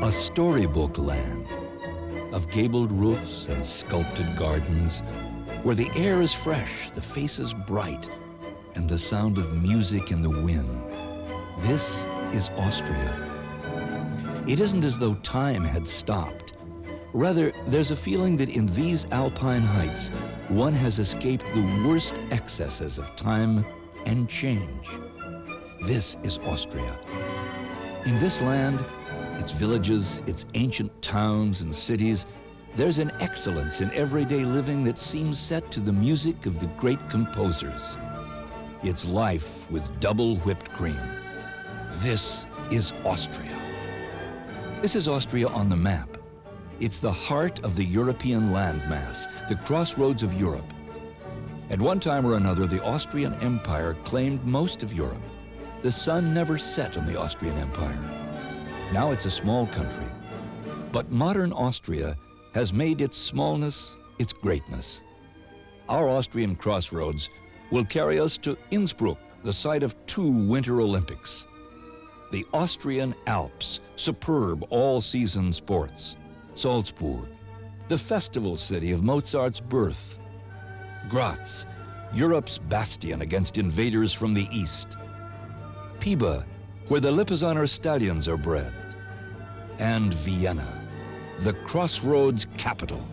A storybook land of gabled roofs and sculpted gardens where the air is fresh, the faces bright, and the sound of music in the wind. This is Austria. It isn't as though time had stopped. Rather, there's a feeling that in these alpine heights, one has escaped the worst excesses of time and change. This is Austria. In this land, its villages, its ancient towns and cities, there's an excellence in everyday living that seems set to the music of the great composers. It's life with double whipped cream. This is Austria. This is Austria on the map. It's the heart of the European landmass, the crossroads of Europe. At one time or another, the Austrian Empire claimed most of Europe. The sun never set on the Austrian Empire. Now it's a small country. But modern Austria has made its smallness its greatness. Our Austrian crossroads will carry us to Innsbruck, the site of 2 Winter Olympics. The Austrian Alps, superb all-season sports. Salzburg, the festival city of Mozart's birth. Graz, Europe's bastion against invaders from the east. Piba, where the Lipizzaner stallions are bred. And Vienna, the crossroads capital.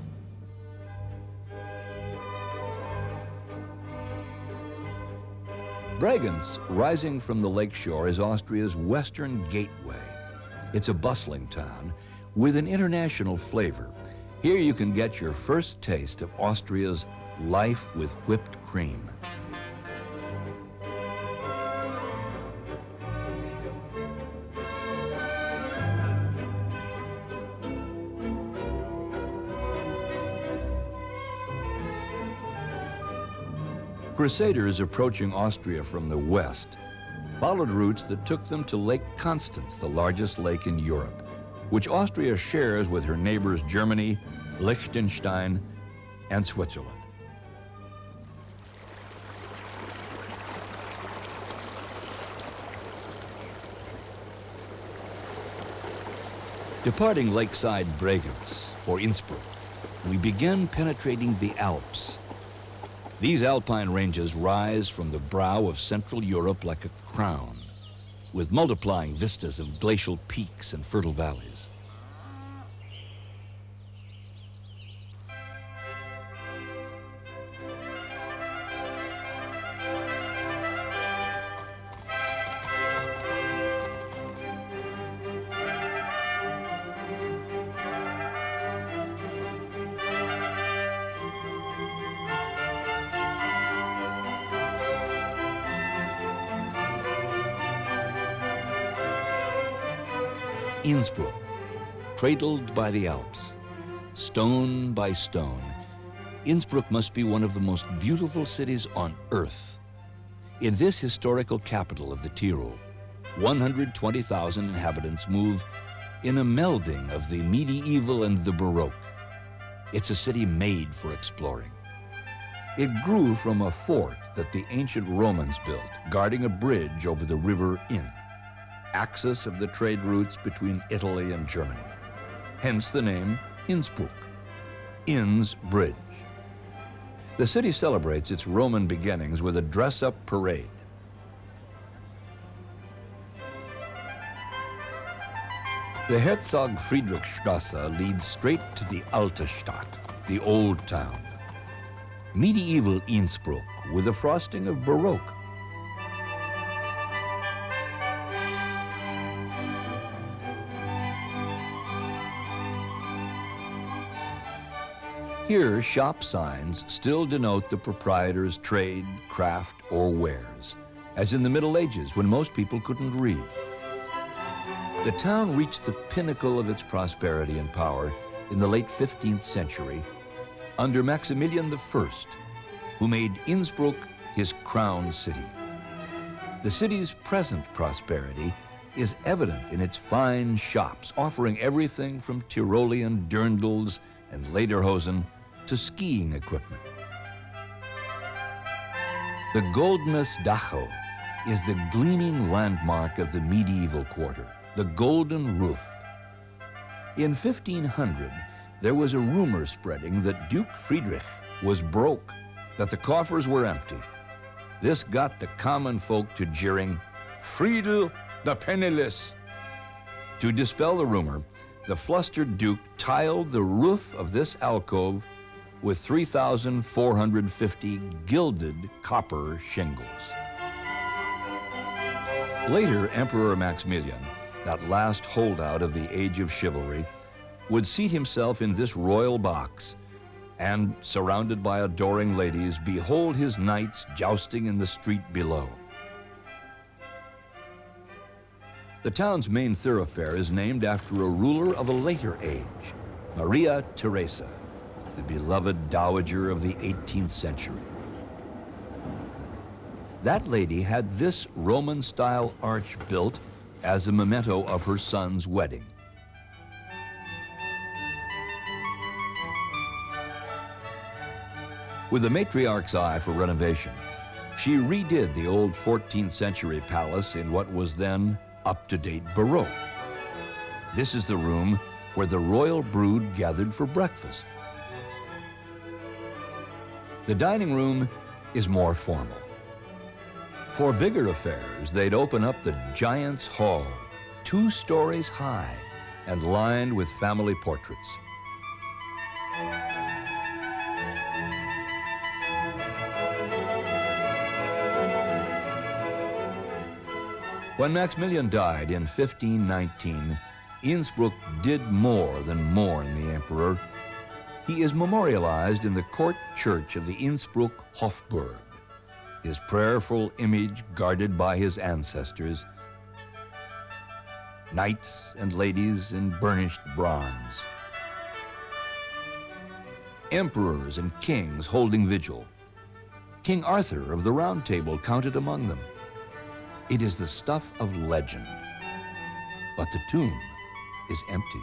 Bregenz, rising from the lakeshore, is Austria's western gateway. It's a bustling town with an international flavor. Here you can get your first taste of Austria's life with whipped cream. Crusaders approaching Austria from the west followed routes that took them to Lake Constance, the largest lake in Europe, which Austria shares with her neighbors Germany, Liechtenstein, and Switzerland. Departing lakeside Bregenz for Innsbruck, we begin penetrating the Alps. These alpine ranges rise from the brow of Central Europe like a crown, with multiplying vistas of glacial peaks and fertile valleys. Innsbruck, cradled by the Alps, stone by stone, Innsbruck must be one of the most beautiful cities on earth. In this historical capital of the Tyrol, 120,000 inhabitants move in a melding of the medieval and the Baroque. It's a city made for exploring. It grew from a fort that the ancient Romans built, guarding a bridge over the river Inn, axis of the trade routes between Italy and Germany. Hence the name Innsbruck, Inn's Bridge. The city celebrates its Roman beginnings with a dress-up parade. The Herzog Friedrichstrasse leads straight to the Alte Stadt, the Old Town. Medieval Innsbruck with a frosting of Baroque. Here, shop signs still denote the proprietor's trade, craft, or wares, as in the Middle Ages when most people couldn't read. The town reached the pinnacle of its prosperity and power in the late 15th century under Maximilian I, who made Innsbruck his crown city. The city's present prosperity is evident in its fine shops, offering everything from Tyrolean dirndls and lederhosen to skiing equipment. The Goldenes Dachel is the gleaming landmark of the medieval quarter, the golden roof. In 1500, there was a rumor spreading that Duke Friedrich was broke, that the coffers were empty. This got the common folk to jeering, "Friedel the penniless." To dispel the rumor, the flustered Duke tiled the roof of this alcove with 3,450 gilded copper shingles. Later, Emperor Maximilian, that last holdout of the age of chivalry, would seat himself in this royal box and, surrounded by adoring ladies, behold his knights jousting in the street below. The town's main thoroughfare is named after a ruler of a later age, Maria Theresa, the beloved dowager of the 18th century. That lady had this Roman-style arch built as a memento of her son's wedding. With the matriarch's eye for renovation, she redid the old 14th century palace in what was then up-to-date Baroque. This is the room where the royal brood gathered for breakfast. The dining room is more formal. For bigger affairs, they'd open up the Giant's Hall, 2 stories high and lined with family portraits. When Maximilian died in 1519, Innsbruck did more than mourn the emperor. He is memorialized in the court church of the Innsbruck Hofburg, his prayerful image guarded by his ancestors, knights and ladies in burnished bronze, emperors and kings holding vigil. King Arthur of the Round Table counted among them. It is the stuff of legend, but the tomb is empty.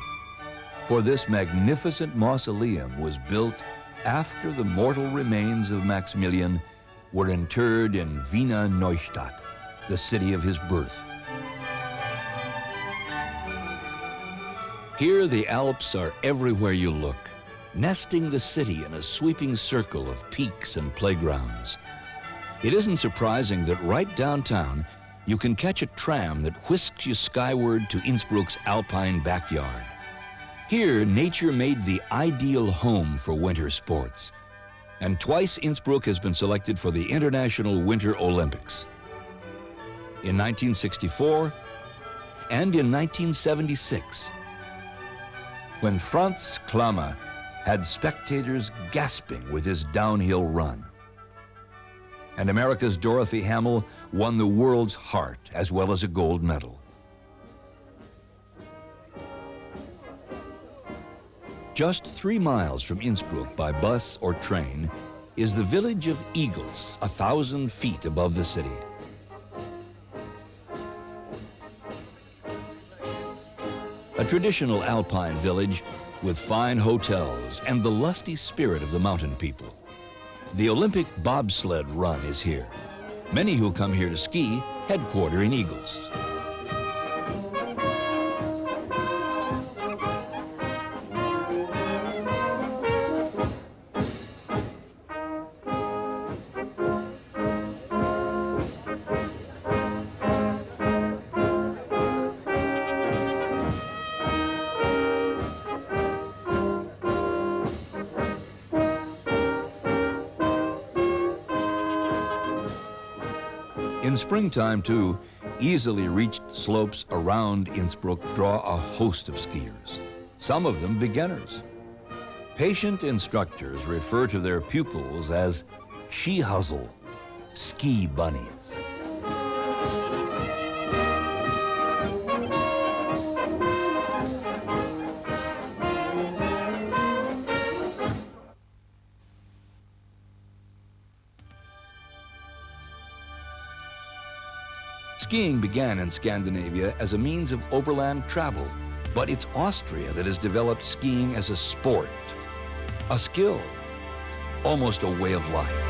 For this magnificent mausoleum was built after the mortal remains of Maximilian were interred in Wiener Neustadt, the city of his birth. Here the Alps are everywhere you look, nesting the city in a sweeping circle of peaks and playgrounds. It isn't surprising that right downtown, you can catch a tram that whisks you skyward to Innsbruck's alpine backyard. Here, nature made the ideal home for winter sports. And twice Innsbruck has been selected for the International Winter Olympics. In 1964 and in 1976, when Franz Klammer had spectators gasping with his downhill run. And America's Dorothy Hamill won the world's heart as well as a gold medal. Just 3 miles from Innsbruck by bus or train is the village of Eagles, 1,000 feet above the city. A traditional alpine village with fine hotels and the lusty spirit of the mountain people. The Olympic bobsled run is here. Many who come here to ski headquarter in Eagles. In springtime, too, easily reached slopes around Innsbruck draw a host of skiers, some of them beginners. Patient instructors refer to their pupils as Skihassel, ski bunnies. Skiing began in Scandinavia as a means of overland travel, but it's Austria that has developed skiing as a sport, a skill, almost a way of life.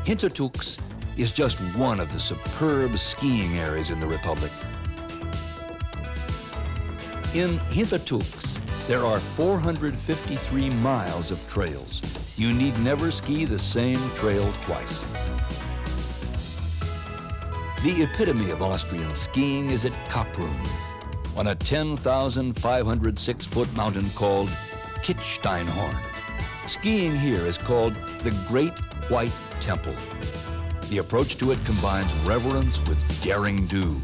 Hintertux is just one of the superb skiing areas in the Republic. In Hintertux, there are 453 miles of trails. You need never ski the same trail twice. The epitome of Austrian skiing is at Kaprun, on a 10,506-foot mountain called Kitzsteinhorn. Skiing here is called the Great White Temple. The approach to it combines reverence with daring do.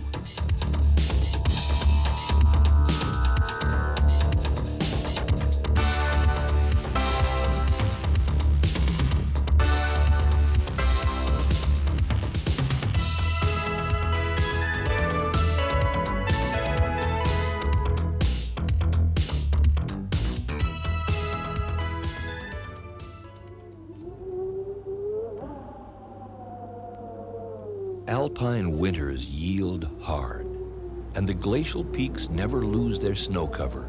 Alpine winters yield hard, and the glacial peaks never lose their snow cover.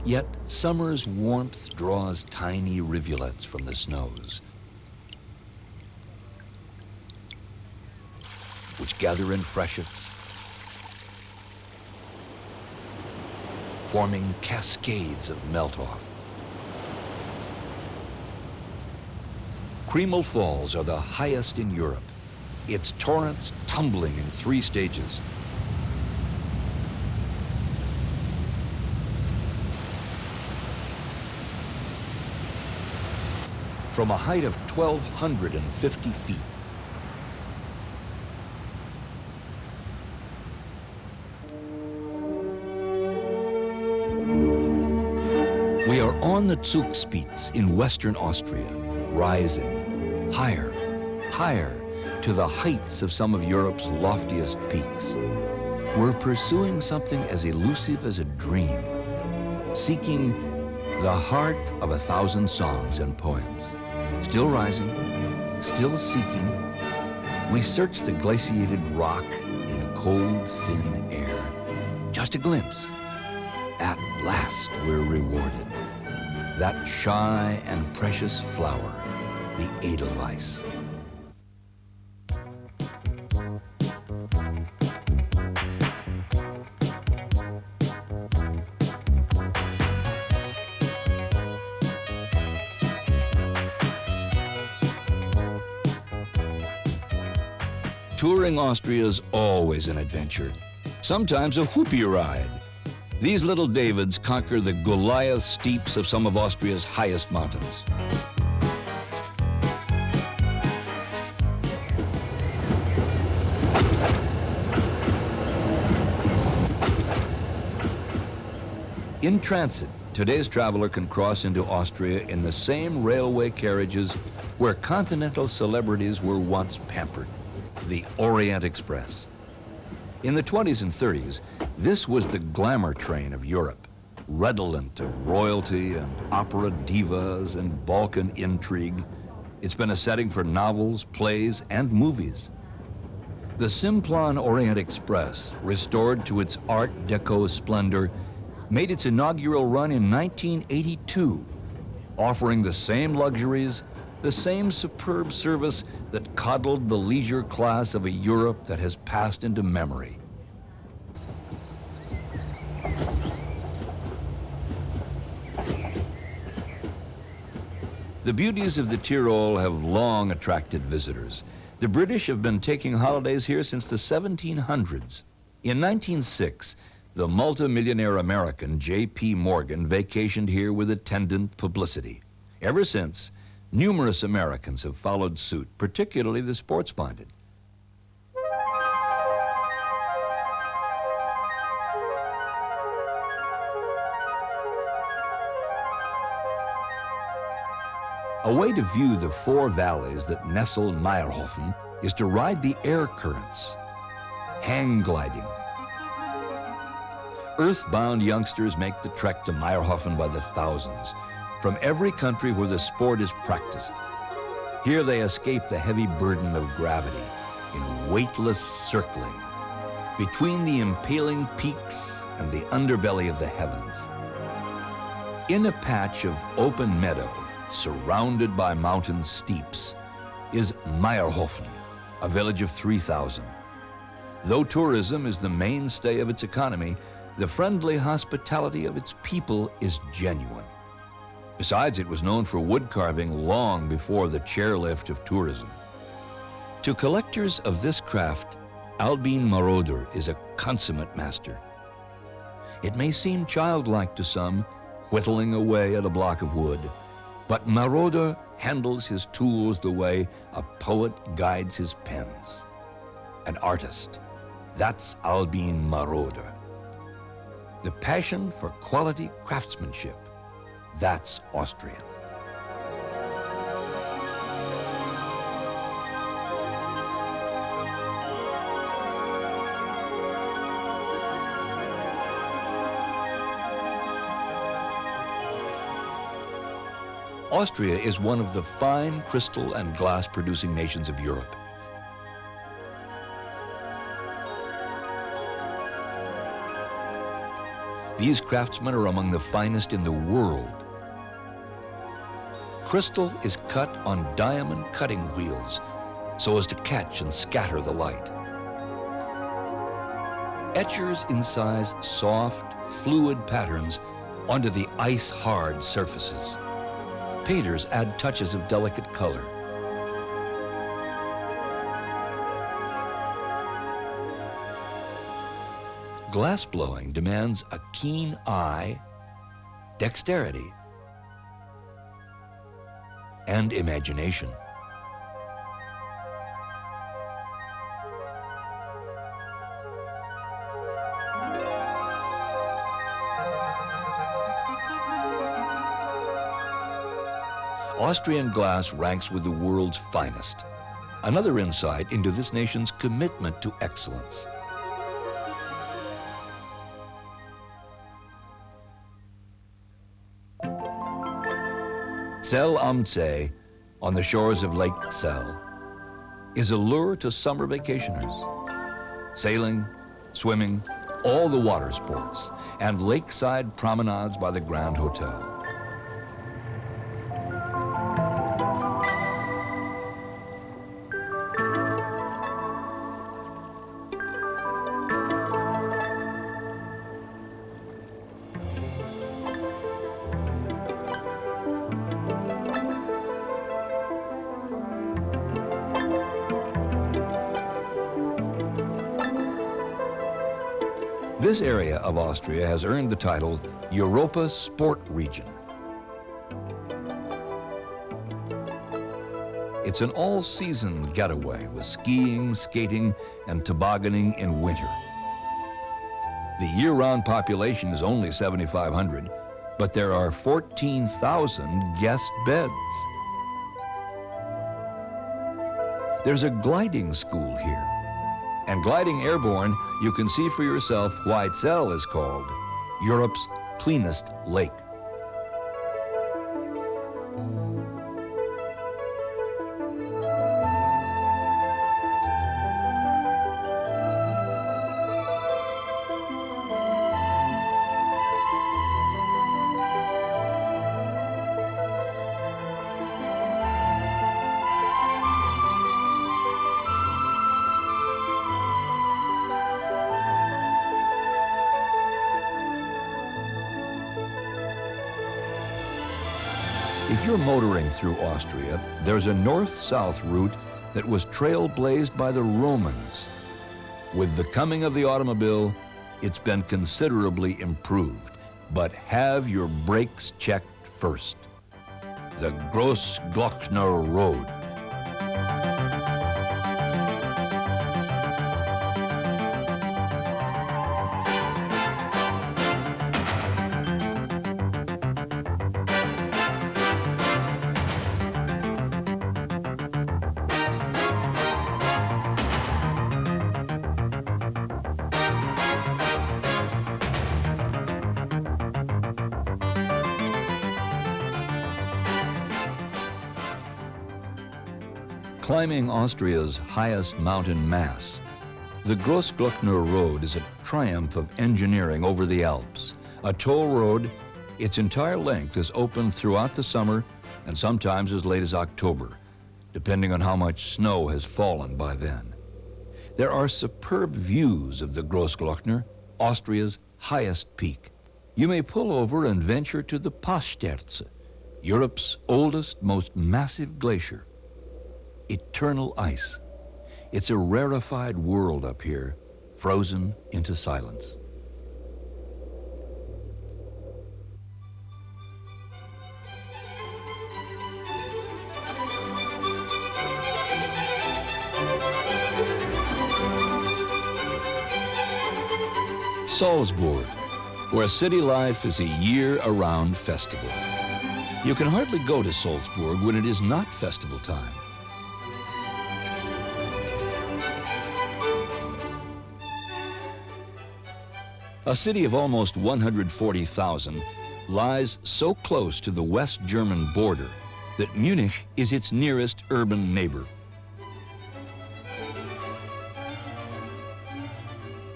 Yet summer's warmth draws tiny rivulets from the snows, which gather in freshets, forming cascades of melt-off. Kreml Falls are the highest in Europe, its torrents tumbling in 3 stages. From a height of 1,250 feet, we are on the Zugspitze in western Austria, rising higher, higher, to the heights of some of Europe's loftiest peaks. We're pursuing something as elusive as a dream, seeking the heart of 1,000 songs and poems. Still rising, still seeking, we search the glaciated rock in the cold, thin air. Just a glimpse. At last we're rewarded. That shy and precious flower, the Edelweiss. Touring Austria's always an adventure, sometimes a whoopee ride. These little Davids conquer the Goliath steeps of some of Austria's highest mountains. In transit, today's traveler can cross into Austria in the same railway carriages where continental celebrities were once pampered. The Orient Express. In the 20s and 30s, this was the glamour train of Europe, redolent of royalty and opera divas and Balkan intrigue. It's been a setting for novels, plays, and movies. The Simplon Orient Express, restored to its Art Deco splendor, made its inaugural run in 1982, offering the same luxuries, the same superb service that coddled the leisure class of a Europe that has passed into memory. The beauties of the Tyrol have long attracted visitors. The British have been taking holidays here since the 1700s. In 1906, the multimillionaire American J.P. Morgan vacationed here with attendant publicity. Ever since, numerous Americans have followed suit, particularly the sports-minded. A way to view the 4 valleys that nestle Meyerhofen is to ride the air currents, hang gliding. Earthbound youngsters make the trek to Meyerhofen by the thousands, from every country where the sport is practiced. Here they escape the heavy burden of gravity in weightless circling between the impaling peaks and the underbelly of the heavens. In a patch of open meadow surrounded by mountain steeps, is Meierhofen, a village of 3,000. Though tourism is the mainstay of its economy, the friendly hospitality of its people is genuine. Besides, it was known for wood carving long before the chairlift of tourism. To collectors of this craft, Albin Marauder is a consummate master. It may seem childlike to some, whittling away at a block of wood, but Marauder handles his tools the way a poet guides his pens. An artist, that's Albin Marauder. The passion for quality craftsmanship, that's Austrian. Austria is one of the fine crystal and glass producing nations of Europe. These craftsmen are among the finest in the world. Crystal is cut on diamond cutting wheels so as to catch and scatter the light. Etchers incise soft, fluid patterns onto the ice-hard surfaces. Painters add touches of delicate color. Glass blowing demands a keen eye, dexterity, and imagination. Austrian glass ranks with the world's finest. Another insight into this nation's commitment to excellence. Zell am See, on the shores of Lake Zell, is a lure to summer vacationers. Sailing, swimming, all the water sports, and lakeside promenades by the Grand Hotel. This area of Austria has earned the title Europa's Sport Region. It's an all-season getaway with skiing, skating, and tobogganing in winter. The year-round population is only 7,500, but there are 14,000 guest beds. There's a gliding school here. And gliding airborne, you can see for yourself why Zell is called Europe's cleanest lake. If you're motoring through Austria, there's a north-south route that was trailblazed by the Romans. With the coming of the automobile, it's been considerably improved. But have your brakes checked first. The Großglockner Road. Climbing Austria's highest mountain mass, the Großglockner Road is a triumph of engineering over the Alps. A toll road, its entire length is open throughout the summer and sometimes as late as October. depending on how much snow has fallen by then. There are superb views of the Großglockner, Austria's highest peak. You may pull over and venture to the Passterze, Europe's oldest, most massive glacier. Eternal ice. It's a rarefied world up here, frozen into silence. Salzburg, where city life is a year-around festival. You can hardly go to Salzburg when it is not festival time. A city of almost 140,000 lies so close to the West German border that Munich is its nearest urban neighbor.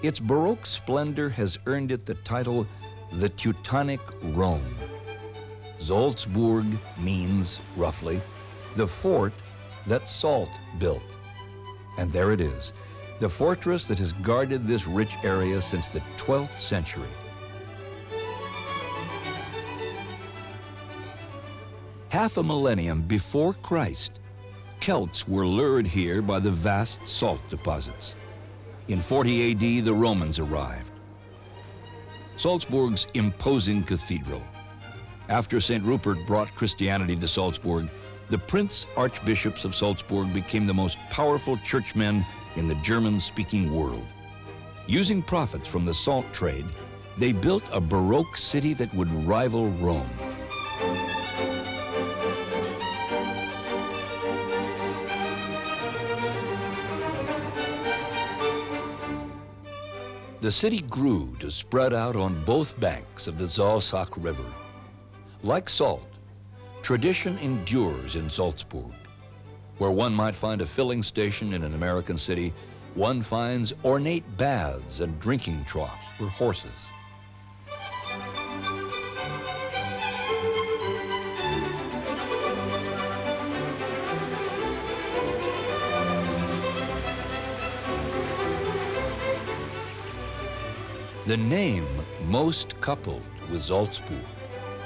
Its Baroque splendor has earned it the title the Teutonic Rome. Salzburg means, roughly, the fort that Salt built. And there it is, the fortress that has guarded this rich area since the 12th century. Half a millennium before Christ, Celts were lured here by the vast salt deposits. In 40 AD, the Romans arrived. Salzburg's imposing cathedral. After St. Rupert brought Christianity to Salzburg, the Prince Archbishops of Salzburg became the most powerful churchmen in the German-speaking world. Using profits from the salt trade, they built a Baroque city that would rival Rome. The city grew to spread out on both banks of the Salzach River. Like salt, tradition endures in Salzburg. Where one might find a filling station in an American city, one finds ornate baths and drinking troughs for horses. The name most coupled with Salzburg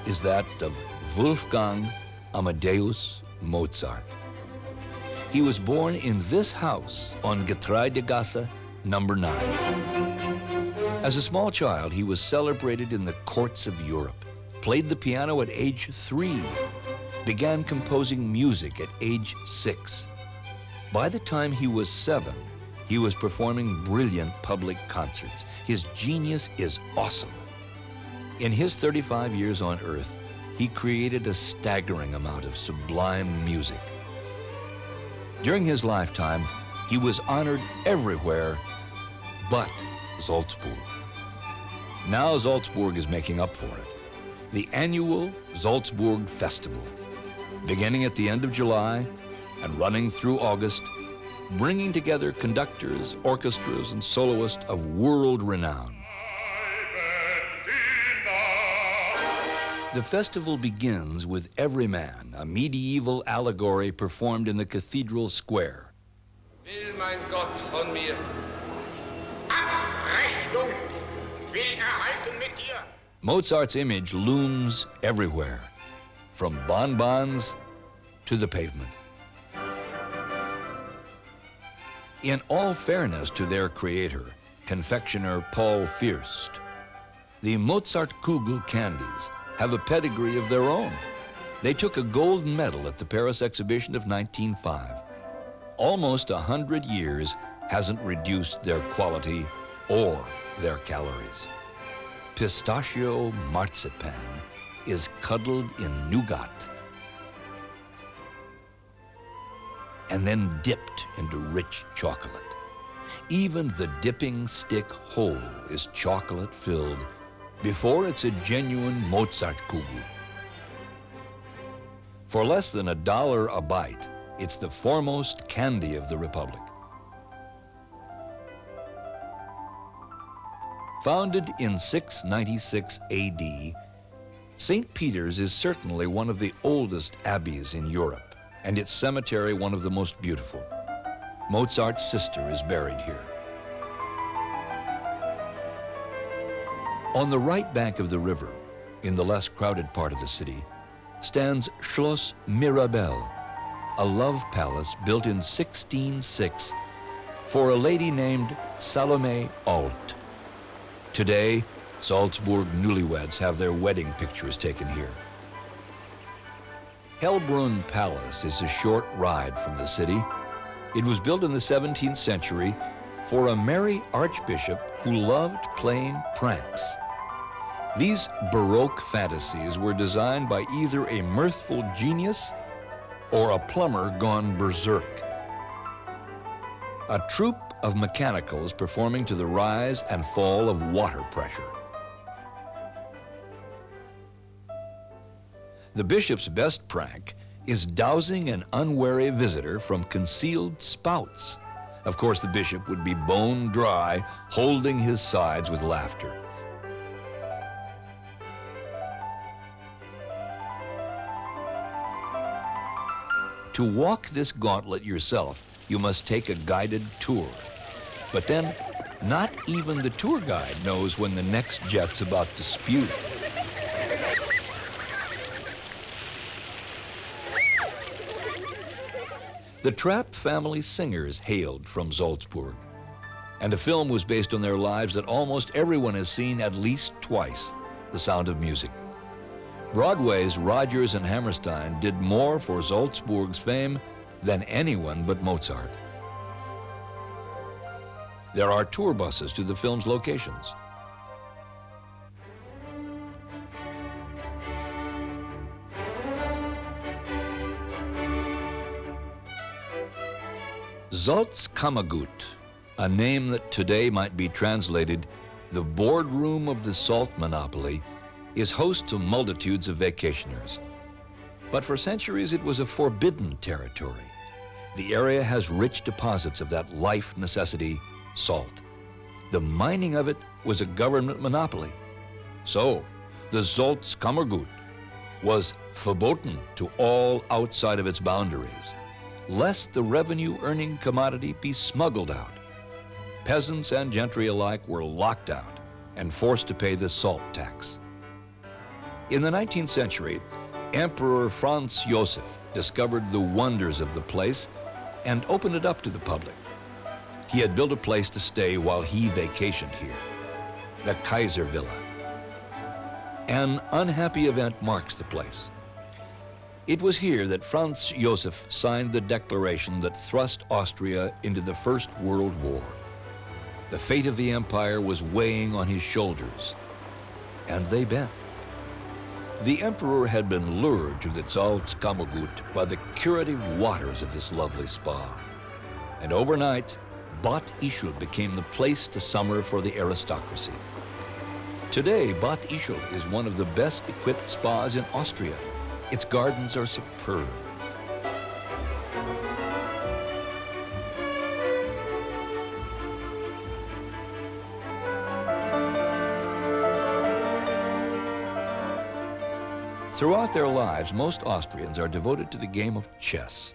is that of Wolfgang Amadeus Mozart. He was born in this house on Getreidegasse number 9. As a small child, he was celebrated in the courts of Europe, played the piano at age 3, began composing music at age 6. By the time he was 7, he was performing brilliant public concerts. His genius is awesome. In his 35 years on Earth, he created a staggering amount of sublime music. During his lifetime, he was honored everywhere but Salzburg. Now Salzburg is making up for it. The annual Salzburg Festival, beginning at the end of July and running through August, bringing together conductors, orchestras, and soloists of world renown. The festival begins with Everyman, a medieval allegory performed in the cathedral square. Will mein Gott von mir Abrechnung will erhalten mit dir. Mozart's image looms everywhere, from bonbons to the pavement. In all fairness to their creator, confectioner Paul Fürst, the Mozartkugel candies have a pedigree of their own. They took a gold medal at the Paris exhibition of 1905. Almost 100 years hasn't reduced their quality or their calories. Pistachio marzipan is cuddled in nougat and then dipped into rich chocolate. Even the dipping stick hole is chocolate filled before it's a genuine Mozartkugel. For less than $1 a bite, it's the foremost candy of the Republic. Founded in 696 AD, St. Peter's is certainly one of the oldest abbeys in Europe. and its cemetery one of the most beautiful. Mozart's sister is buried here. On the right bank of the river, in the less crowded part of the city, stands Schloss Mirabell, a love palace built in 1606 for a lady named Salome Alt. Today, Salzburg newlyweds have their wedding pictures taken here. Hellbrunn Palace is a short ride from the city. It was built in the 17th century for a merry archbishop who loved playing pranks. These Baroque fantasies were designed by either a mirthful genius or a plumber gone berserk. A troupe of mechanicals performing to the rise and fall of water pressure. The bishop's best prank is dousing an unwary visitor from concealed spouts. Of course, the bishop would be bone dry, holding his sides with laughter. To walk this gauntlet yourself, you must take a guided tour. But then, not even the tour guide knows when the next jet's about to spew. The Trapp family singers hailed from Salzburg, and a film was based on their lives that almost everyone has seen at least twice, The Sound of Music. Broadway's Rodgers and Hammerstein did more for Salzburg's fame than anyone but Mozart. There are tour buses to the film's locations. Salzkammergut, a name that today might be translated the boardroom of the salt monopoly, is host to multitudes of vacationers. But for centuries, it was a forbidden territory. The area has rich deposits of that life necessity, salt. The mining of it was a government monopoly. So, the Salzkammergut was verboten to all outside of its boundaries, lest the revenue-earning commodity be smuggled out. Peasants and gentry alike were locked out and forced to pay the salt tax. In the 19th century, Emperor Franz Joseph discovered the wonders of the place and opened it up to the public. He had built a place to stay while he vacationed here, the Kaiservilla. An unhappy event marks the place. It was here that Franz Joseph signed the declaration that thrust Austria into the First World War. The fate of the empire was weighing on his shoulders, and they bent. The emperor had been lured to the Salzkammergut by the curative waters of this lovely spa. And overnight, Bad Ischl became the place to summer for the aristocracy. Today, Bad Ischl is one of the best equipped spas in Austria. Its gardens are superb. Throughout their lives, most Austrians are devoted to the game of chess.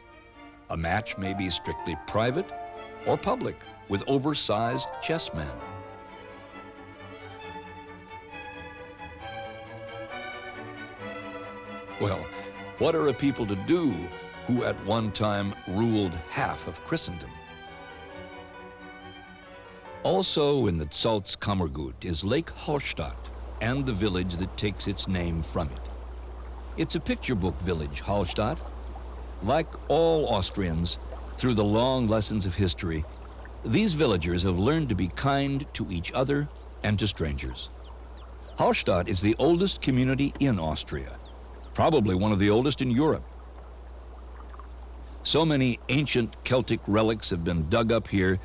A match may be strictly private or public with oversized chessmen. Well, what are a people to do who at one time ruled half of Christendom? Also in the Salzkammergut is Lake Hallstatt and the village that takes its name from it. It's a picture book village, Hallstatt. Like all Austrians, through the long lessons of history, these villagers have learned to be kind to each other and to strangers. Hallstatt is the oldest community in Austria, probably one of the oldest in Europe. So many ancient Celtic relics have been dug up here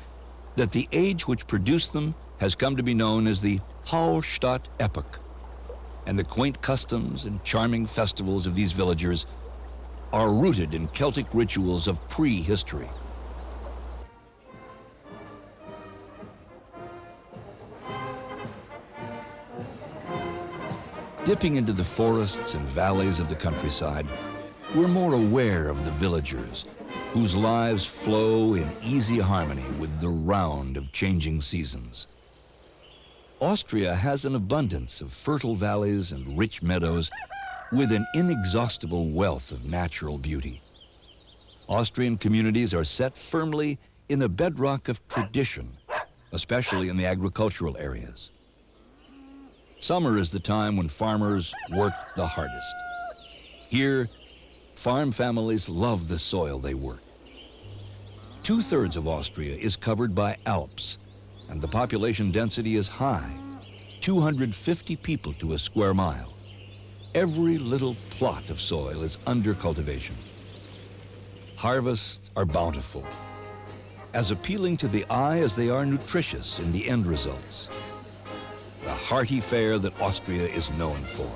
that the age which produced them has come to be known as the Hallstatt epoch. And the quaint customs and charming festivals of these villagers are rooted in Celtic rituals of prehistory. Dipping into the forests and valleys of the countryside, We're more aware of the villagers, whose lives flow in easy harmony with the round of changing seasons. Austria has an abundance of fertile valleys and rich meadows with an inexhaustible wealth of natural beauty. Austrian communities are set firmly in a bedrock of tradition, especially in the agricultural areas. Summer is the time when farmers work the hardest. Here, farm families love the soil they work. 2/3 of Austria is covered by Alps, and the population density is high, 250 people to a square mile. Every little plot of soil is under cultivation. Harvests are bountiful, as appealing to the eye as they are nutritious in the end results. The hearty fare that Austria is known for.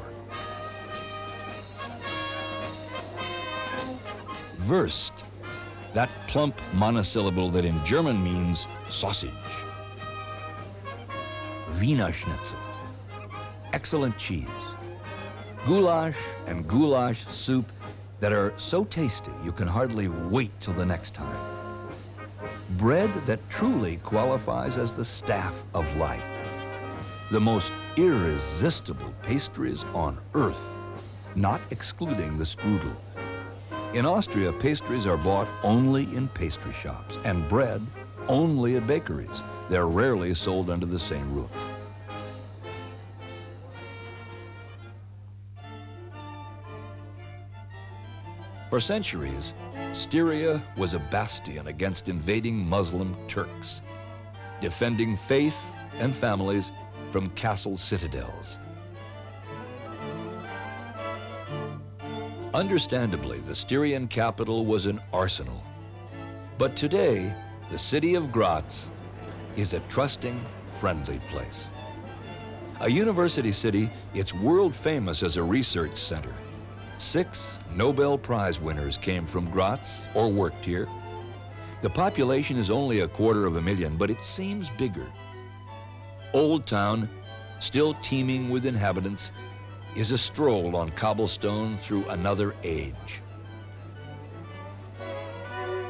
Wurst, that plump monosyllable that in German means sausage. Wiener Schnitzel, excellent cheese. Goulash and goulash soup that are so tasty you can hardly wait till the next time. Bread that truly qualifies as the staff of life. The most irresistible pastries on earth, not excluding the strudel. In Austria, pastries are bought only in pastry shops, and bread only at bakeries. They're rarely sold under the same roof. For centuries, Styria was a bastion against invading Muslim Turks, defending faith and families from castle citadels. Understandably, the Styrian capital was an arsenal. But today, the city of Graz is a trusting, friendly place. A university city, it's world famous as a research center. 6 Nobel Prize winners came from Graz or worked here. The population is only 250,000, but it seems bigger. Old Town, still teeming with inhabitants, is a stroll on cobblestone through another age.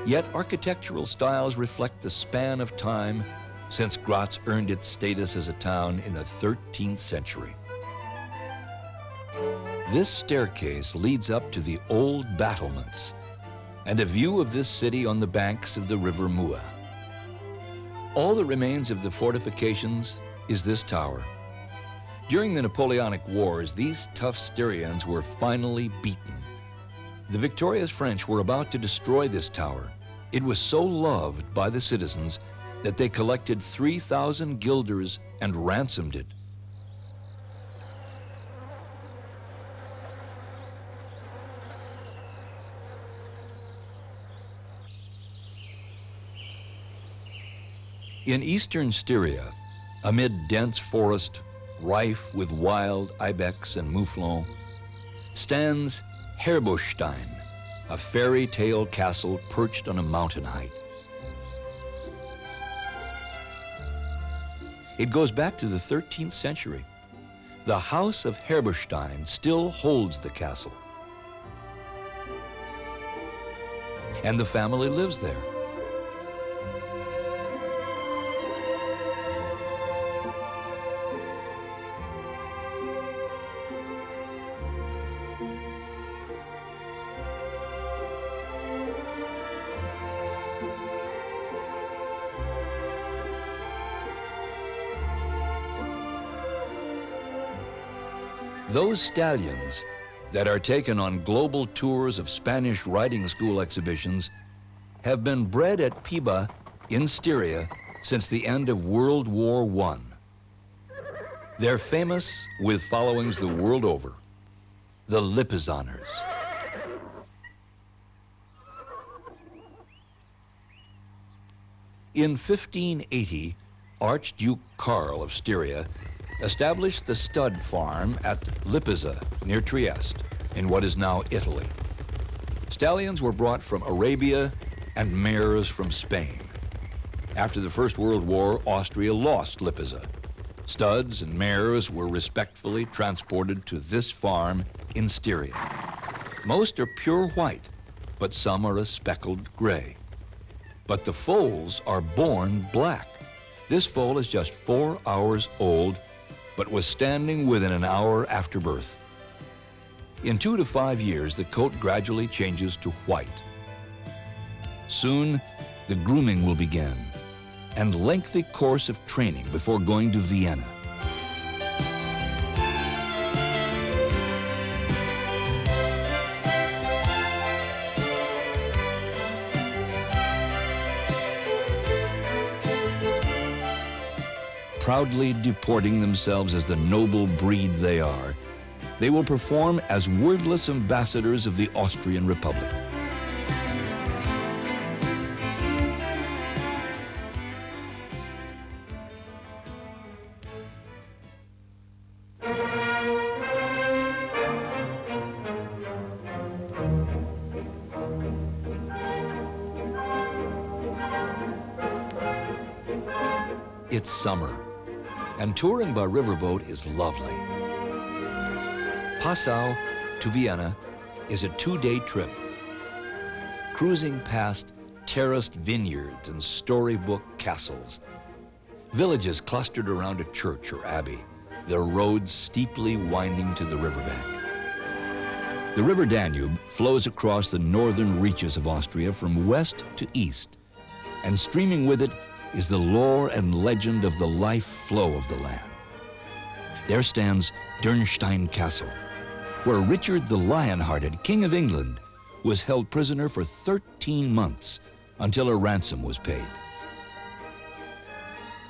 Yet architectural styles reflect the span of time since Graz earned its status as a town in the 13th century. This staircase leads up to the old battlements and a view of this city on the banks of the river Mur. All that remains of the fortifications is this tower. During the Napoleonic Wars, these tough Styrians were finally beaten. The victorious French were about to destroy this tower. It was so loved by the citizens that they collected 3,000 guilders and ransomed it. In eastern Styria, amid dense forest, rife with wild ibex and mouflon, stands Herbuschstein, a fairy tale castle perched on a mountain height. It goes back to the 13th century. The house of Herbuschstein still holds the castle, and the family lives there. Those stallions that are taken on global tours of Spanish riding school exhibitions have been bred at Piba in Styria since the end of World War I. They're famous with followings the world over, the Lipizaners. In 1580, Archduke Karl of Styria established the stud farm at Lipiza near Trieste in what is now Italy. Stallions were brought from Arabia and mares from Spain. After the First World War, Austria lost Lipiza. Studs and mares were respectfully transported to this farm in Styria. Most are pure white, but some are a speckled gray. But the foals are born black. This foal is just 4 hours old, but was standing within an hour after birth. In 2 to 5 years, the coat gradually changes to white. Soon, the grooming will begin, and lengthy course of training before going to Vienna. Proudly deporting themselves as the noble breed they are, they will perform as wordless ambassadors of the Austrian Republic. It's summer, and touring by riverboat is lovely. Passau to Vienna is a 2-day trip. Cruising past terraced vineyards and storybook castles, villages clustered around a church or abbey, their roads steeply winding to the riverbank. The river Danube flows across the northern reaches of Austria from west to east, and streaming with it is the lore and legend of the life flow of the land. There stands Dürnstein Castle, where Richard the Lion-Hearted, King of England, was held prisoner for 13 months until a ransom was paid.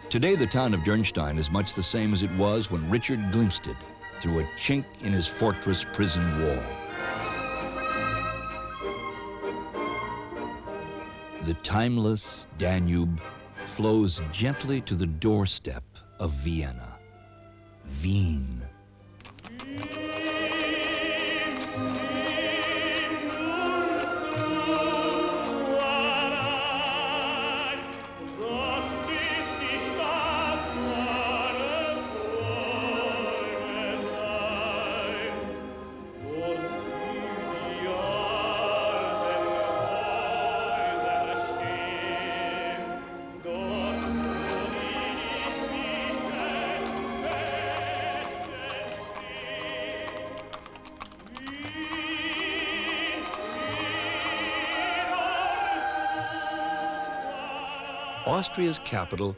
Today, the town of Dürnstein is much the same as it was when Richard glimpsed it through a chink in his fortress prison wall. The timeless Danube flows gently to the doorstep of Vienna. Wien. Austria's capital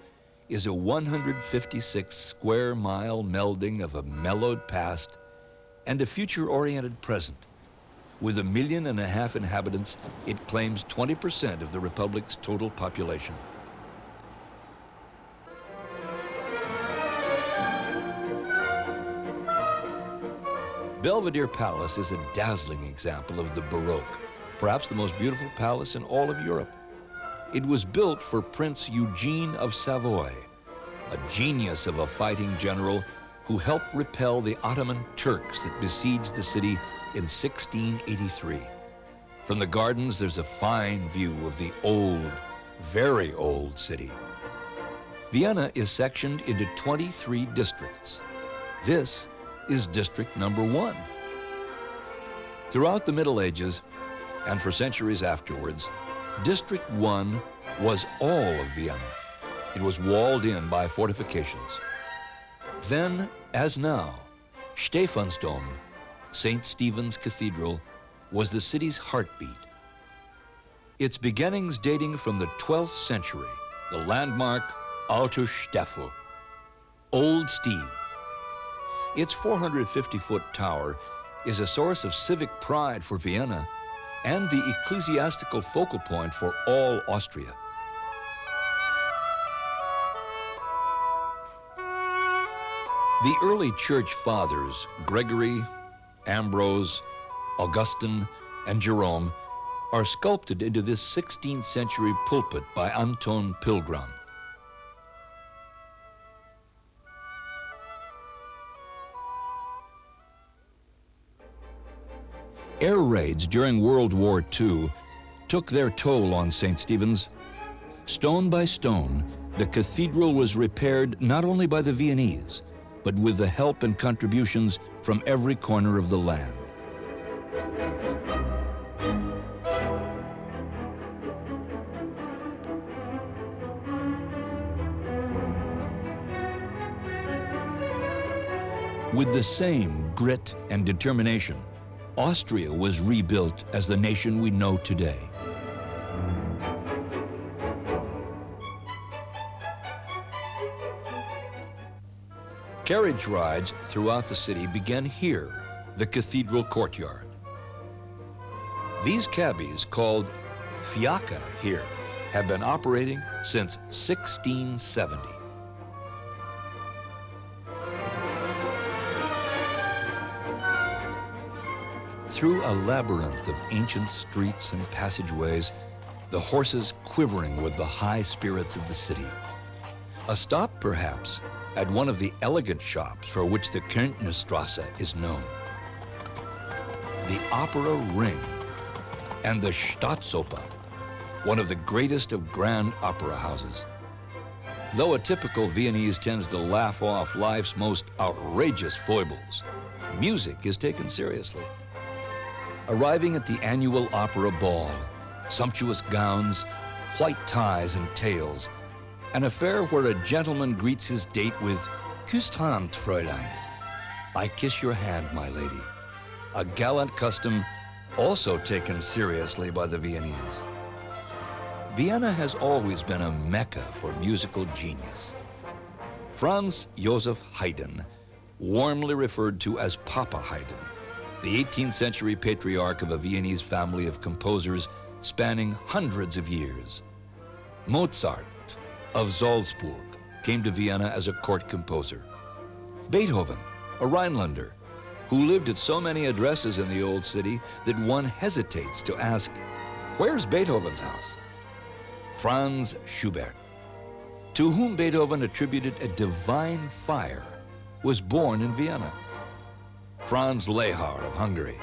is a 156 square mile melding of a mellowed past and a future-oriented present. With 1.5 million inhabitants, it claims 20% of the republic's total population. Belvedere Palace is a dazzling example of the Baroque, perhaps the most beautiful palace in all of Europe. It was built for Prince Eugene of Savoy, a genius of a fighting general who helped repel the Ottoman Turks that besieged the city in 1683. From the gardens, there's a fine view of the old, very old city. Vienna is sectioned into 23 districts. This is District Number 1. Throughout the Middle Ages, and for centuries afterwards, District 1 was all of Vienna. It was walled in by fortifications. Then, as now, Stephansdom, St. Stephen's Cathedral, was the city's heartbeat. Its beginnings dating from the 12th century, the landmark Alter Steffel, Old Steve. Its 450-foot tower is a source of civic pride for Vienna and the ecclesiastical focal point for all Austria. The early church fathers, Gregory, Ambrose, Augustine, and Jerome, are sculpted into this 16th century pulpit by Anton Pilgram. Air raids during World War II took their toll on St. Stephen's. Stone by stone, the cathedral was repaired not only by the Viennese, but with the help and contributions from every corner of the land. With the same grit and determination, Austria was rebuilt as the nation we know today. Carriage rides throughout the city began here, the cathedral courtyard. These cabbies, called fiacca here, have been operating since 1670. Through a labyrinth of ancient streets and passageways, the horses quivering with the high spirits of the city. A stop, perhaps, at one of the elegant shops for which the Kärntnerstrasse is known. The Opera Ring and the Staatsoper, one of the greatest of grand opera houses. Though a typical Viennese tends to laugh off life's most outrageous foibles, music is taken seriously. Arriving at the annual opera ball, sumptuous gowns, white ties and tails, an affair where a gentleman greets his date with "Küsst Hand, Fräulein," "I kiss your hand, my lady," a gallant custom also taken seriously by the Viennese. Vienna has always been a mecca for musical genius. Franz Joseph Haydn, warmly referred to as Papa Haydn, the 18th century patriarch of a Viennese family of composers spanning hundreds of years. Mozart of Salzburg came to Vienna as a court composer. Beethoven, a Rhinelander, who lived at so many addresses in the old city that one hesitates to ask, where's Beethoven's house? Franz Schubert, to whom Beethoven attributed a divine fire, was born in Vienna. Franz Lehár of Hungary.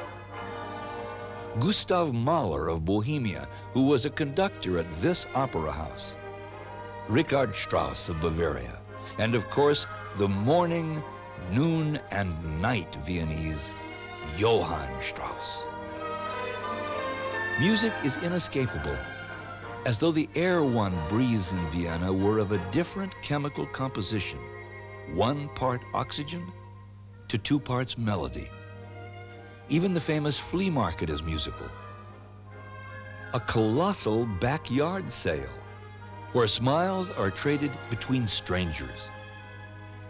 Gustav Mahler of Bohemia, who was a conductor at this opera house. Richard Strauss of Bavaria, and of course, the morning, noon, and night Viennese, Johann Strauss. Music is inescapable, as though the air one breathes in Vienna were of a different chemical composition, 1 part oxygen to 2 parts melody. Even the famous flea market is musical. A colossal backyard sale, where smiles are traded between strangers.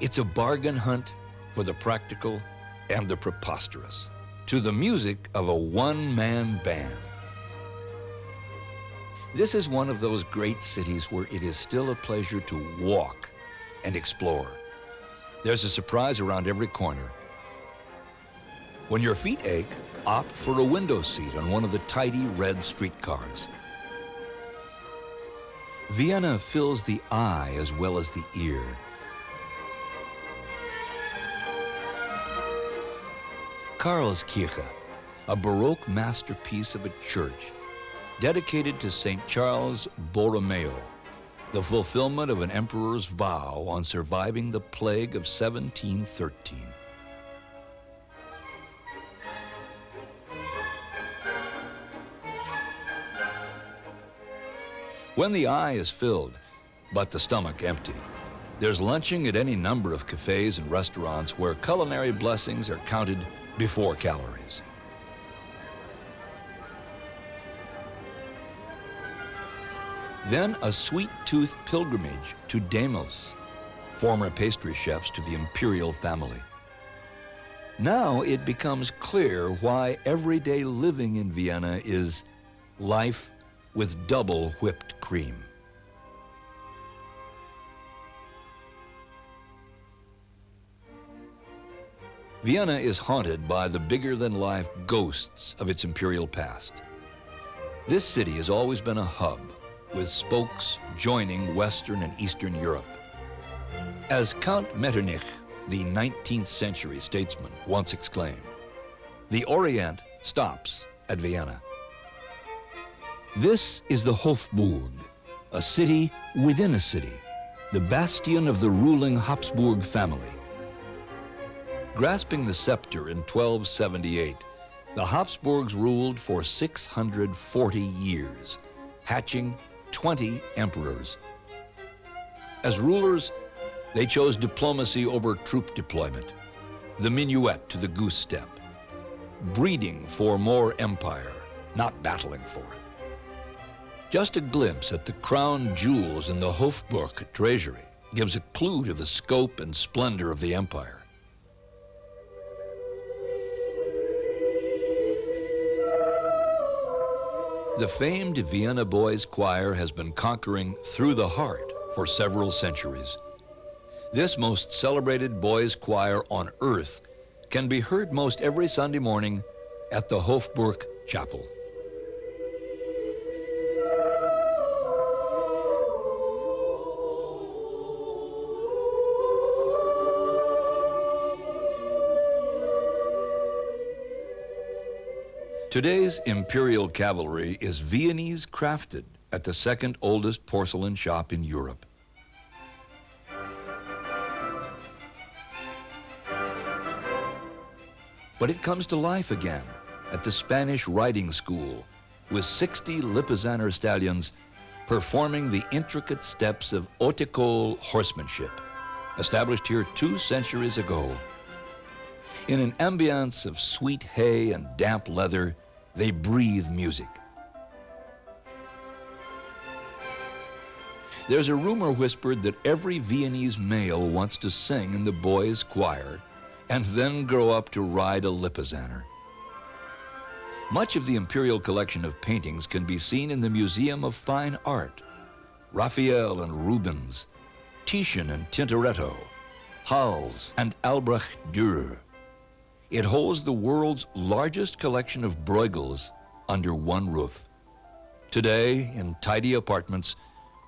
It's a bargain hunt for the practical and the preposterous, to the music of a one-man band. This is one of those great cities where it is still a pleasure to walk and explore. There's a surprise around every corner. When your feet ache, opt for a window seat on one of the tidy red streetcars. Vienna fills the eye as well as the ear. Karlskirche, a Baroque masterpiece of a church dedicated to St. Charles Borromeo, the fulfillment of an emperor's vow on surviving the plague of 1713. When the eye is filled, but the stomach empty, there's lunching at any number of cafes and restaurants where culinary blessings are counted before calories. Then a sweet-tooth pilgrimage to Demels, former pastry chefs to the imperial family. Now it becomes clear why everyday living in Vienna is life with double whipped cream. Vienna is haunted by the bigger-than-life ghosts of its imperial past. This city has always been a hub, with spokes joining Western and Eastern Europe. As Count Metternich, the 19th century statesman, once exclaimed, "The Orient stops at Vienna." This is the Hofburg, a city within a city, the bastion of the ruling Habsburg family. Grasping the scepter in 1278, the Habsburgs ruled for 640 years, hatching 20 emperors. As rulers, they chose diplomacy over troop deployment. the minuet to the goose step, breeding for more empire, not battling for it. Just a glimpse at the crown jewels in the Hofburg treasury gives a clue to the scope and splendor of the empire. The famed Vienna Boys Choir has been conquering through the heart for several centuries. This most celebrated boys' choir on earth can be heard most every Sunday morning at the Hofburg Chapel. Today's imperial cavalry is Viennese crafted at the second oldest porcelain shop in Europe. But it comes to life again at the Spanish riding school with 60 Lipizzaner stallions performing the intricate steps of haute école horsemanship, established here 2 centuries ago. In an ambiance of sweet hay and damp leather, they breathe music. There's a rumor whispered that every Viennese male wants to sing in the boys' choir and then grow up to ride a Lipizzaner. Much of the imperial collection of paintings can be seen in the Museum of Fine Art. Raphael and Rubens, Titian and Tintoretto, Hals and Albrecht Dürer. It holds the world's largest collection of Bruegels under one roof. Today, in tidy apartments,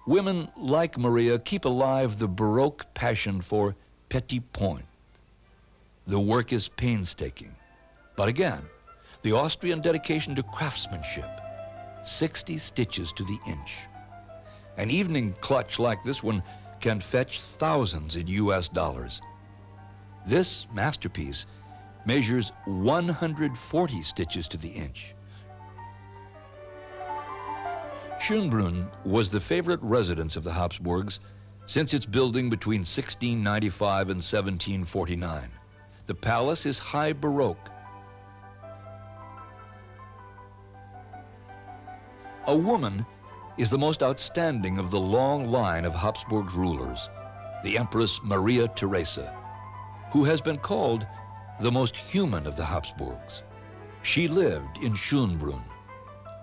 women like Maria keep alive the Baroque passion for petit point. The work is painstaking, but again, the Austrian dedication to craftsmanship, 60 stitches to the inch. An evening clutch like this one can fetch thousands in US dollars. This masterpiece measures 140 stitches to the inch. Schönbrunn was the favorite residence of the Habsburgs since its building between 1695 and 1749. The palace is high Baroque. A woman is the most outstanding of the long line of Habsburg rulers, the Empress Maria Theresa, who has been called the most human of the Habsburgs. She lived in Schönbrunn.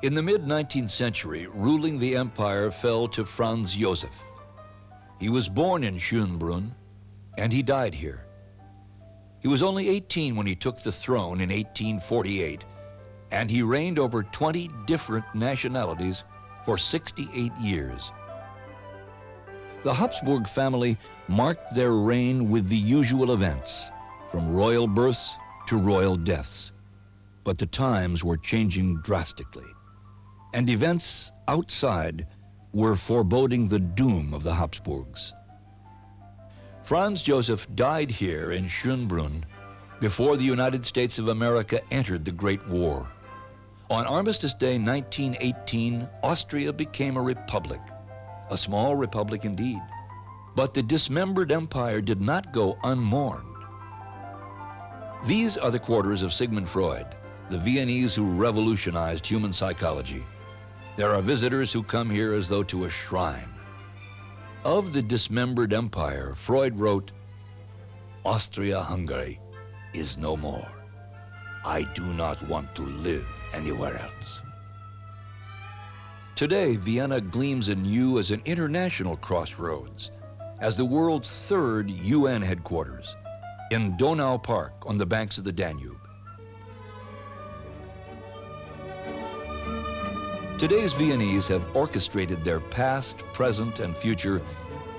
In the mid-19th century, ruling the empire fell to Franz Joseph. He was born in Schönbrunn, and he died here. He was only 18 when he took the throne in 1848, and he reigned over 20 different nationalities for 68 years. The Habsburg family marked their reign with the usual events, from royal births to royal deaths. But the times were changing drastically, and events outside were foreboding the doom of the Habsburgs. Franz Joseph died here in Schönbrunn before the United States of America entered the Great War. On Armistice Day 1918, Austria became a republic, a small republic indeed. But the dismembered empire did not go unmourned. These are the quarters of Sigmund Freud, the Viennese who revolutionized human psychology. There are visitors who come here as though to a shrine. Of the dismembered empire, Freud wrote, "Austria-Hungary is no more. I do not want to live anywhere else." Today, Vienna gleams anew as an international crossroads, as the world's 3rd UN headquarters, in Donau Park on the banks of the Danube. Today's Viennese have orchestrated their past, present, and future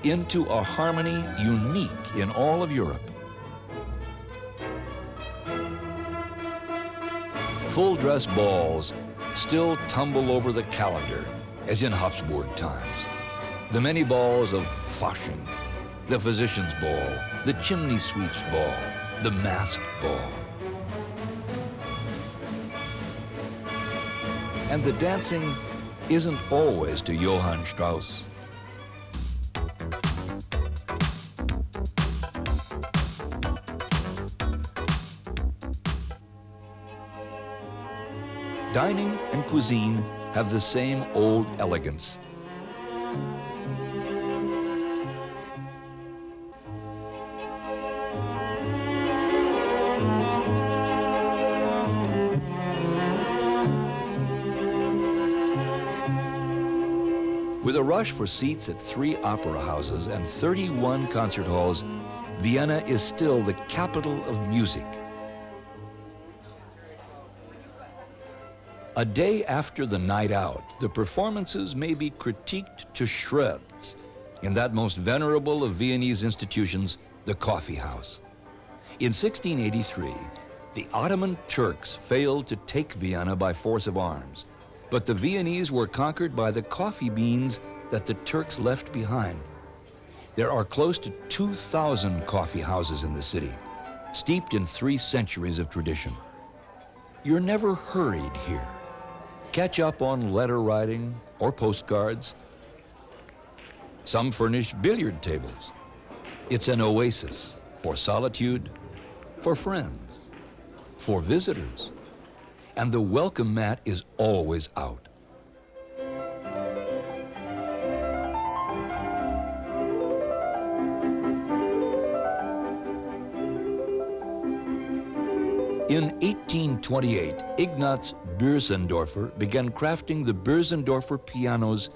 into a harmony unique in all of Europe. Full-dress balls still tumble over the calendar as in Habsburg times. The many balls of Fasching, the physician's ball, the chimney sweep's ball, the masked ball. And the dancing isn't always to Johann Strauss. dining and cuisine have the same old elegance. With a rush for seats at 3 opera houses and 31 concert halls, Vienna is still the capital of music. A day after the night out, the performances may be critiqued to shreds in that most venerable of Viennese institutions, the coffee house. In 1683, the Ottoman Turks failed to take Vienna by force of arms, but the Viennese were conquered by the coffee beans that the Turks left behind. There are close to 2,000 coffee houses in the city, steeped in 3 centuries of tradition. You're never hurried here. Catch up on letter writing or postcards. Some furnish billiard tables. It's an oasis for solitude, for friends, for visitors. And the welcome mat is always out. In 1828, Ignaz Bösendorfer began crafting the Bösendorfer pianos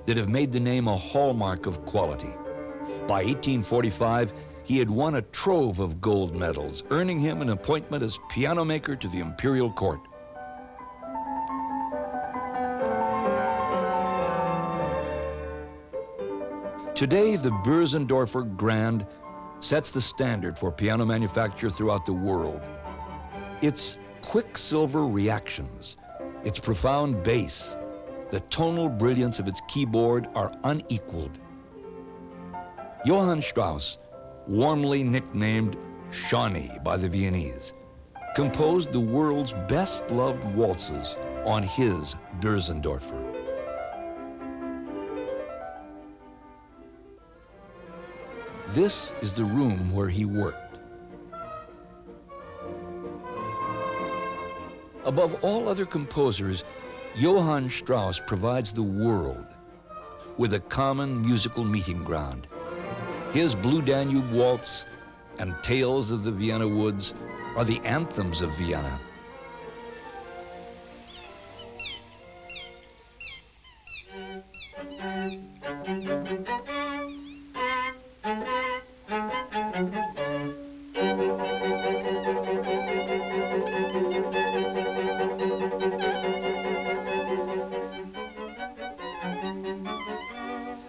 that have made the name a hallmark of quality. By 1845, he had won a trove of gold medals, earning him an appointment as piano maker to the imperial court. Today, the Bösendorfer Grand sets the standard for piano manufacture throughout the world. Its quicksilver reactions, its profound bass, the tonal brilliance of its keyboard are unequaled. Johann Strauss, warmly nicknamed Shawnee by the Viennese, composed the world's best-loved waltzes on his Bösendorfer. This is the room where he worked. Above all other composers, Johann Strauss provides the world with a common musical meeting ground. His Blue Danube Waltz and Tales of the Vienna Woods are the anthems of Vienna.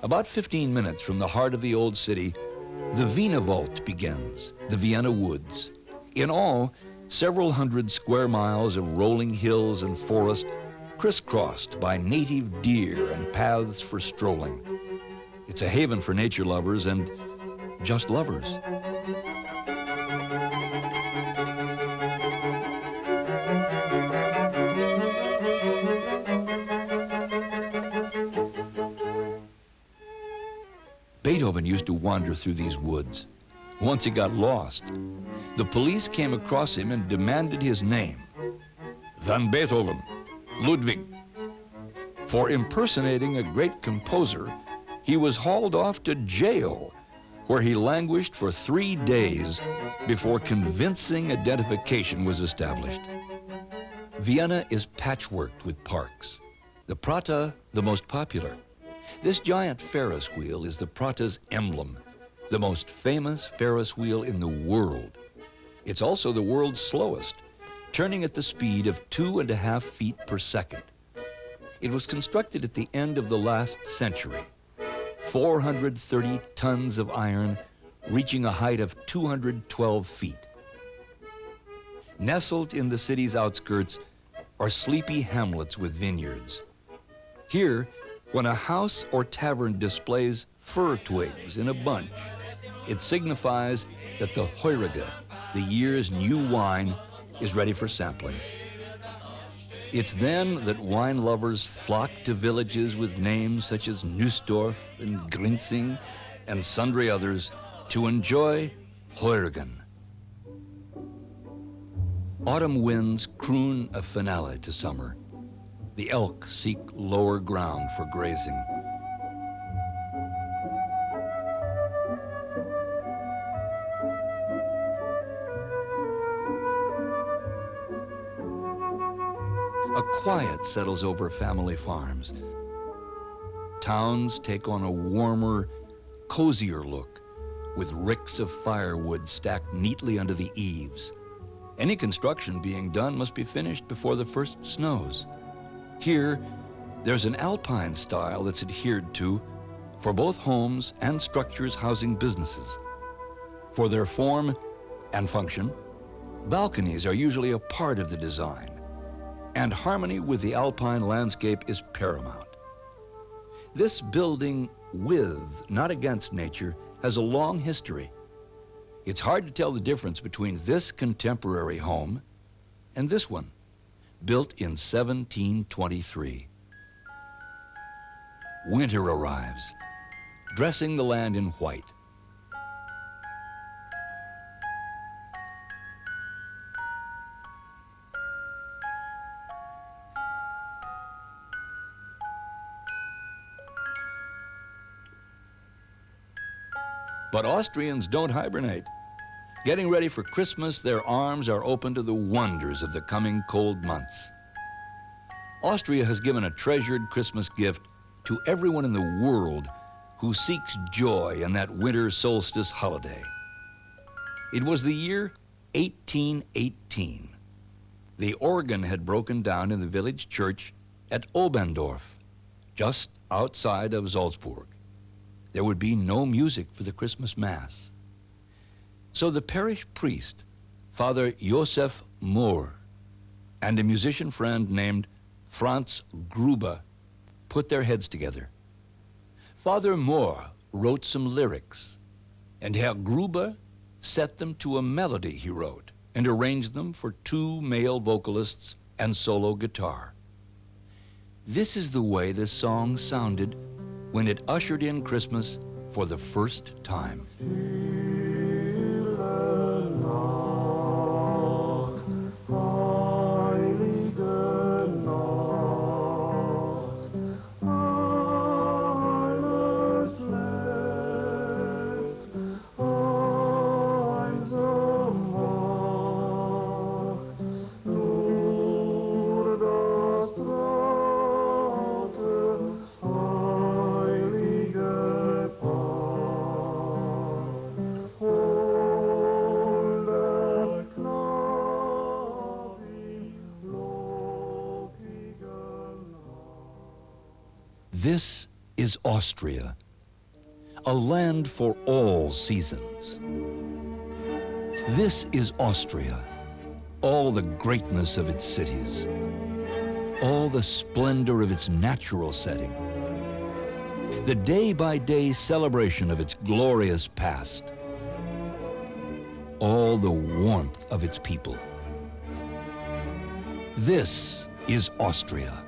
About 15 minutes from the heart of the old city, the Wienerwald begins, the Vienna Woods. In all, several hundred square miles of rolling hills and forest crisscrossed by native deer and paths for strolling. It's a haven for nature lovers and just lovers. Beethoven used to wander through these woods. Once he got lost, the police came across him and demanded his name. Van Beethoven, Ludwig. For impersonating a great composer, he was hauled off to jail, where he languished for 3 days before convincing identification was established. Vienna is patchworked with parks. The Prater, the most popular. This giant Ferris wheel is the Prater's emblem, the most famous Ferris wheel in the world. It's also the world's slowest, turning at the speed of 2.5 feet per second. It was constructed at the end of the last century. 430 tons of iron, reaching a height of 212 feet. Nestled in the city's outskirts are sleepy hamlets with vineyards. Here, when a house or tavern displays fir twigs in a bunch, it signifies that the Heurige, the year's new wine, is ready for sampling. It's then that wine lovers flock to villages with names such as Nussdorf and Grinzing and sundry others to enjoy Heurigen. Autumn winds croon a finale to summer. The elk seek lower ground for grazing. A quiet settles over family farms. Towns take on a warmer, cozier look, with ricks of firewood stacked neatly under the eaves. Any construction being done must be finished before the first snows. Here, there's an alpine style that's adhered to for both homes and structures housing businesses. For their form and function, balconies are usually a part of the design, and harmony with the alpine landscape is paramount. This building with, not against nature, has a long history. It's hard to tell the difference between this contemporary home and this one, built in 1723. Winter arrives, dressing the land in white. But Austrians don't hibernate. Getting ready for Christmas, their arms are open to the wonders of the coming cold months. Austria has given a treasured Christmas gift to everyone in the world who seeks joy in that winter solstice holiday. It was the year 1818. The organ had broken down in the village church at Oberndorf, just outside of Salzburg. There would be no music for the Christmas Mass. So the parish priest, Father Josef Mohr, and a musician friend named Franz Gruber put their heads together. Father Mohr wrote some lyrics, and Herr Gruber set them to a melody he wrote and arranged them for two male vocalists and solo guitar. This is the way this song sounded when it ushered in Christmas for the first time. This is Austria, a land for all seasons. This is Austria, all the greatness of its cities, all the splendor of its natural setting, the day-by-day celebration of its glorious past, all the warmth of its people. This is Austria.